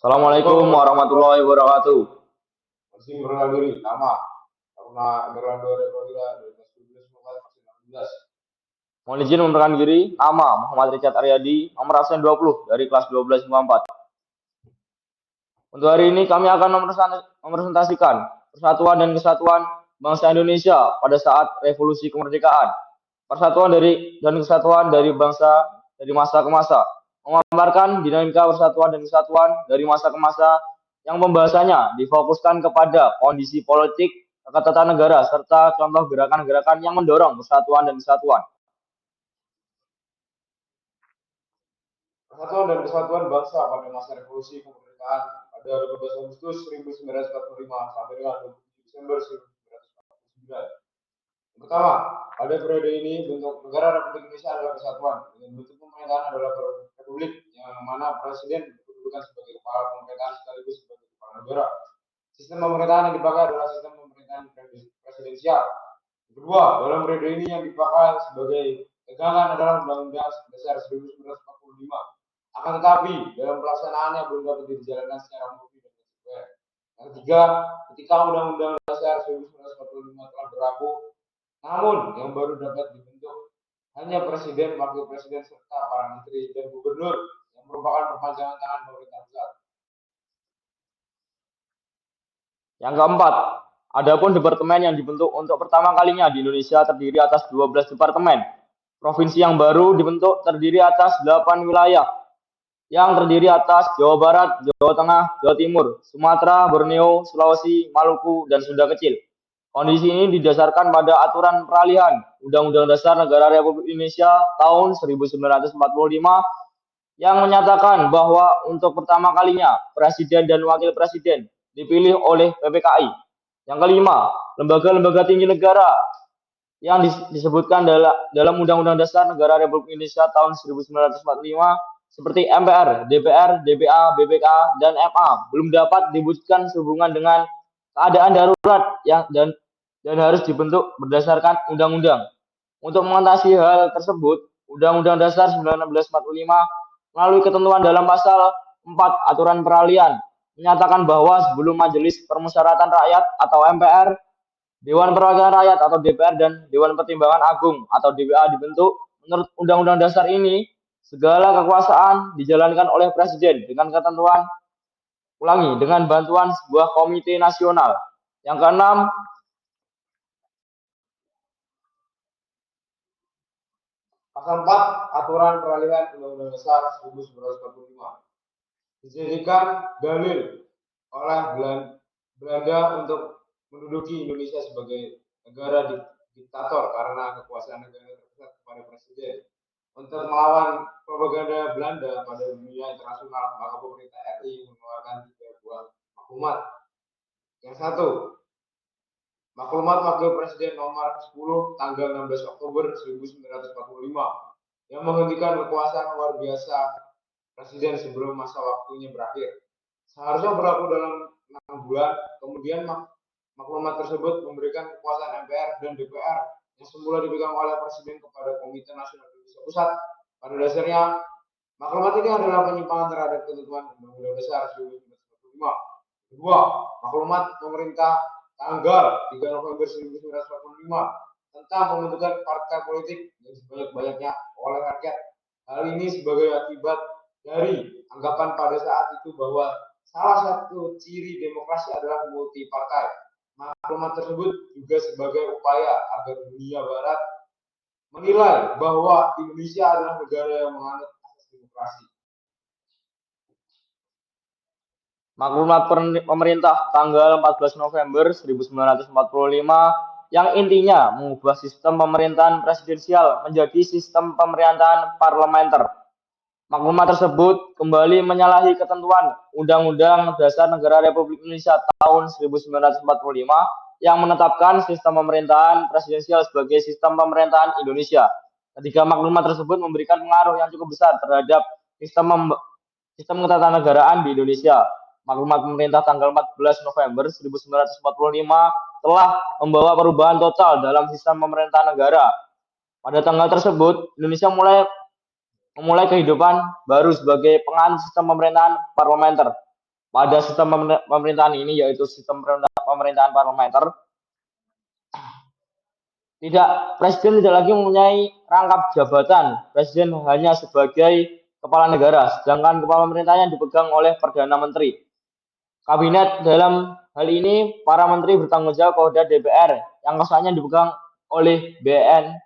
Assalamualaikum Assalamualaikum. warahmatullahi wabarakatuh. Masih berkenal diri. Nama. Karena anggaran 2023 vaksin 16. Mohon izin memperkenalkan diri. Nama Muhammad Richard Aryadi, nomor absen 20 dari kelas 1254. Untuk hari ini kami akan mepresentasikan persatuan dan kesatuan bangsa Indonesia pada saat revolusi kemerdekaan. Dan kesatuan dari bangsa dari masa ke masa. Memaparkan dinamika persatuan dan kesatuan dari masa ke masa yang pembahasannya difokuskan kepada kondisi politik, ketatanegaraan serta contoh gerakan-gerakan yang mendorong persatuan dan kesatuan. Persatuan dan Kesatuan Bangsa pada masa revolusi kemerdekaan pada 12 Agustus 1945 sampai dengan 27 Desember 1949. Yang pertama, pada periode ini bentuk negara Republik Indonesia adalah kesatuan dengan bentuk pemerintahan adalah republik yang mana presiden berkedudukan sebagai kepala pemerintahan sekaligus sebagai kepala negara. Sistem pemerintahan yang dipakai adalah sistem pemerintahan presidensial. Kedua, dalam periode ini yang dipakai sebagai pegangan adalah Undang-Undang Dasar 1945. Akan tetapi, dalam pelaksanaannya belum dapat dijalankan secara murni dan konsekuen. Yang ketiga, ketika Undang-Undang Dasar 1945 telah berlaku, namun yang baru dapat dibentuk hanya presiden, wakil presiden, serta para menteri dan gubernur yang merupakan perpanjangan tangan pemerintah pusat. Yang keempat, adapun departemen yang dibentuk untuk pertama kalinya di Indonesia terdiri atas 12 departemen. Provinsi yang baru dibentuk terdiri atas 8 wilayah yang terdiri atas Jawa Barat, Jawa Tengah, Jawa Timur, Sumatera, Borneo, Sulawesi, Maluku, dan Sunda Kecil. Kondisi ini didasarkan pada aturan peralihan Undang-Undang Dasar Negara Republik Indonesia tahun 1945 yang menyatakan bahwa untuk pertama kalinya Presiden dan Wakil Presiden dipilih oleh PPKI. Yang kelima, lembaga-lembaga tinggi negara yang disebutkan dalam Undang-Undang Dasar Negara Republik Indonesia tahun 1945 seperti MPR, DPR, DPA, BPK, dan MA belum dapat diwujudkan sehubungan dengan keadaan darurat dan harus dibentuk berdasarkan undang-undang. Untuk mengatasi hal tersebut, Undang-Undang Dasar 1945 melalui ketentuan dalam pasal 4 aturan peralihan menyatakan bahwa sebelum Majelis Permusyawaratan Rakyat atau MPR, Dewan Perwakilan Rakyat atau DPR, dan Dewan Pertimbangan Agung atau DPA dibentuk, menurut Undang-Undang Dasar ini, segala kekuasaan dijalankan oleh Presiden dengan bantuan sebuah komite nasional. Yang keenam, Pasal 4 Aturan Peralihan Undang-Undang Dasar 1945 dijadikan dalil oleh Belanda untuk menduduki Indonesia sebagai negara diktator karena kekuasaan negara terpusat kepada presiden. Untuk melawan propaganda Belanda pada dunia internasional, maka pemerintah RI mengeluarkan 3 buah maklumat. Yang satu, Maklumat Wakil Presiden nomor 10 tanggal 16 Oktober 1945 yang menghentikan kekuasaan luar biasa Presiden sebelum masa waktunya berakhir. Seharusnya berlaku dalam 6 bulan, kemudian maklumat tersebut memberikan kekuasaan MPR dan DPR yang semula dipegang oleh Presiden kepada Komite Nasional Indonesia Pusat. Pada dasarnya, maklumat ini adalah penyimpangan terhadap ketentuan Undang-Undang Dasar 1945. Kedua, maklumat pemerintah tanggal 3 November 1945 tentang pembentukan partai politik yang sebanyak-banyaknya oleh rakyat. Hal ini sebagai akibat dari anggapan pada saat itu bahwa salah satu ciri demokrasi adalah multi partai. Maklumat tersebut juga sebagai upaya agar dunia barat menilai bahwa Indonesia adalah negara yang menganut asas demokrasi. Maklumat pemerintah tanggal 14 November 1945 yang intinya mengubah sistem pemerintahan presidensial menjadi sistem pemerintahan parlementer. Maklumat tersebut kembali menyalahi ketentuan Undang-Undang Dasar Negara Republik Indonesia tahun 1945 yang menetapkan sistem pemerintahan presidensial sebagai sistem pemerintahan Indonesia. Ketiga maklumat tersebut memberikan pengaruh yang cukup besar terhadap sistem ketatanegaraan di Indonesia. Maklumat pemerintah tanggal 14 November 1945 telah membawa perubahan total dalam sistem pemerintahan negara. Pada tanggal tersebut, Indonesia memulai kehidupan baru sebagai penganut sistem pemerintahan parlementer. pada sistem pemerintahan ini, yaitu sistem pemerintahan parlementer. Presiden tidak lagi mempunyai rangkap jabatan. Presiden hanya sebagai kepala negara, sedangkan kepala pemerintahnya dipegang oleh Perdana Menteri. Kabinet dalam hal ini, para menteri bertanggung jawab kepada DPR, yang kekuasaannya dipegang oleh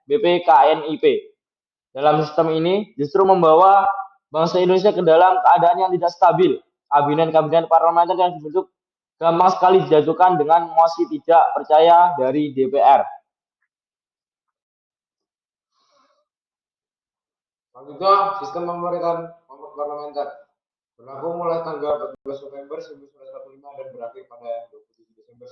BPKNIP. Dalam sistem ini, justru membawa bangsa Indonesia ke dalam keadaan yang tidak stabil. Kabinet-kabinet parlementer yang dibentuk gampang sekali dijatuhkan dengan mosi tidak percaya dari DPR. Selanjutnya, sistem pemerintahan parlementer berlaku mulai tanggal 14 November 1945 dan berakhir pada 27 Desember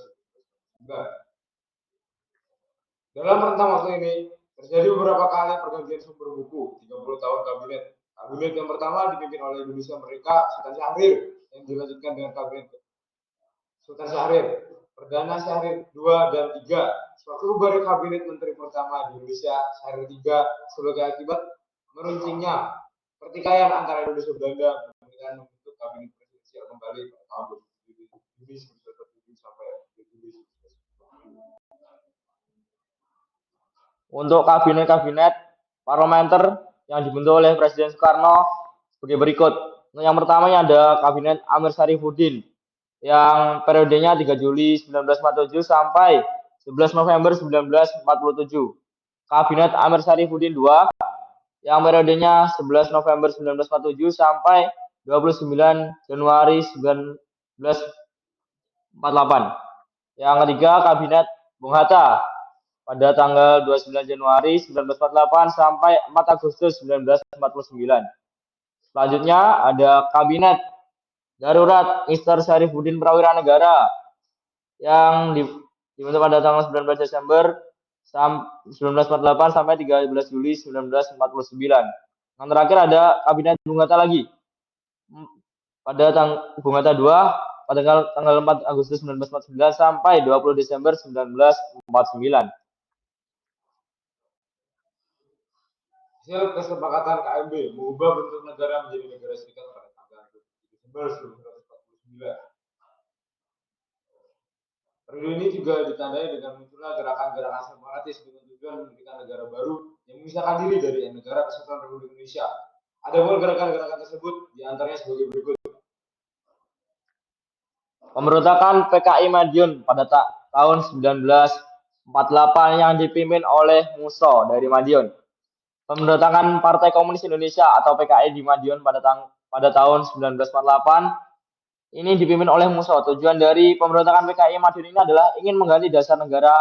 1949. Dalam rentang waktu ini, terjadi beberapa kali pergantian sumber buku, 30 tahun kabinet. Kabinet yang pertama dipimpin oleh Indonesia Merdeka, Sultan Syahrir, yang dilanjutkan dengan kabinet Sultan Syahrir, Perdana Syahrir 2 dan 3. Sewaktu baru kabinet menteri pertama di Indonesia, Syahrir 3, sebagai akibat meruncingnya pertikaian antara Indonesia Belanda dengan membentuk kabinet presidensial kembali pada tahun 2007 sampai 2007. Untuk kabinet-kabinet parlementer yang dibentuk oleh Presiden Soekarno sebagai berikut. Untuk yang pertamanya ada Kabinet Amir Syarifuddin yang periodenya 3 Juli 1947 sampai 11 November 1947. Kabinet Amir Syarifuddin II yang periodenya 11 November 1947 sampai 29 Januari 1948. Yang ketiga, Kabinet Bung Hatta pada tanggal 29 Januari 1948 sampai 4 Agustus 1949. Selanjutnya ada Kabinet Darurat Mr. Syarifuddin Prawira Negara yang dibentuk pada tanggal 19 Desember 1948 sampai 13 Juli 1949. Yang terakhir ada Kabinet Bung Hatta lagi. Pada Bung Hatta II pada tanggal 4 Agustus 1949 sampai 20 Desember 1949. Hasil kesepakatan KMB mengubah bentuk negara menjadi negara serikat pada tanggal 7 Desember 1949. Periode ini juga ditandai dengan munculnya gerakan-gerakan separatis dengan tujuan mendirikan negara baru yang memisahkan diri dari negara kesatuan Republik Indonesia. Adapun gerakan-gerakan tersebut diantaranya sebagai berikut. Pemberontakan PKI Madiun pada tahun 1948 yang dipimpin oleh Musso dari Madiun. Pemberontakan Partai Komunis Indonesia atau PKI di Madiun pada tahun 1948 ini dipimpin oleh Musso. Tujuan dari pemberontakan PKI Madiun ini adalah ingin mengganti dasar negara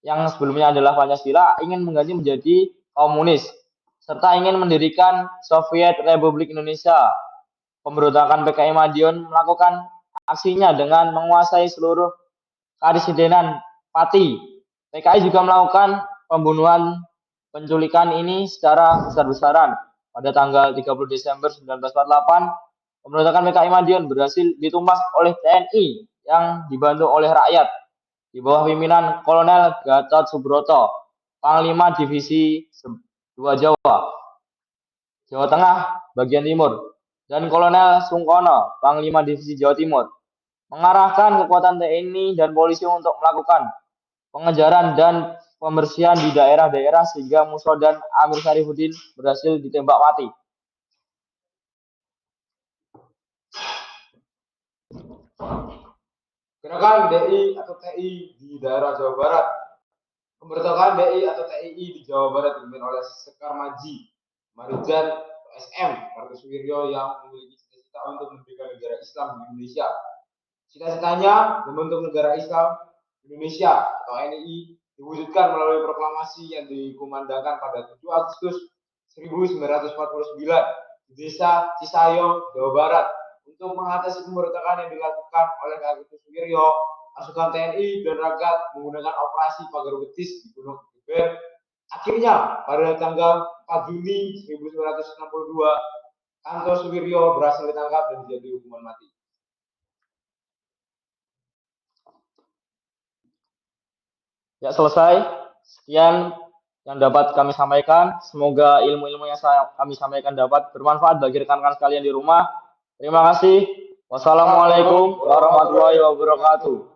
yang sebelumnya adalah Pancasila, ingin mengganti menjadi komunis, serta ingin mendirikan Soviet Republik Indonesia. Pemberontakan PKI Madiun melakukan aksinya dengan menguasai seluruh karesidenan Pati. PKI juga melakukan pembunuhan penculikan ini secara besar-besaran. Pada tanggal 30 Desember 1948, pemberontakan PKI Madiun berhasil ditumpas oleh TNI yang dibantu oleh rakyat di bawah pimpinan Kolonel Gatot Subroto, Panglima Divisi 2 Jawa Tengah bagian timur, dan Kolonel Sungkono, Panglima Divisi Jawa Timur, mengarahkan kekuatan TNI dan polisi untuk melakukan pengejaran dan pembersihan di daerah-daerah sehingga Musso dan Amir Syarifuddin berhasil ditembak mati. Gerakan DI atau TI di daerah Jawa Barat. Pemberontakan DI atau TII di Jawa Barat dipimpin oleh Sekar Maji, Marijan SM, Kartosuwiryo yang memiliki cita-cita untuk mendirikan negara Islam di Indonesia. Cita-citanya membentuk negara Islam Indonesia atau NII diwujudkan melalui proklamasi yang dikumandangkan pada 7 Agustus 1949 di Desa Cisayong, Jawa Barat untuk mengatasi pemberontakan yang dilakukan oleh Kartosuwiryo. Pasukan TNI dan rakyat menggunakan operasi pagar betis di Gunung Geber. Akhirnya pada tanggal 4 Juni 1962 Kartosuwiryo berhasil ditangkap dan dijatuhi hukuman mati. Ya, selesai. Sekian yang dapat kami sampaikan. Semoga ilmu-ilmu yang kami sampaikan dapat bermanfaat bagi rekan-rekan sekalian di rumah. Terima kasih. Wassalamualaikum warahmatullahi wabarakatuh.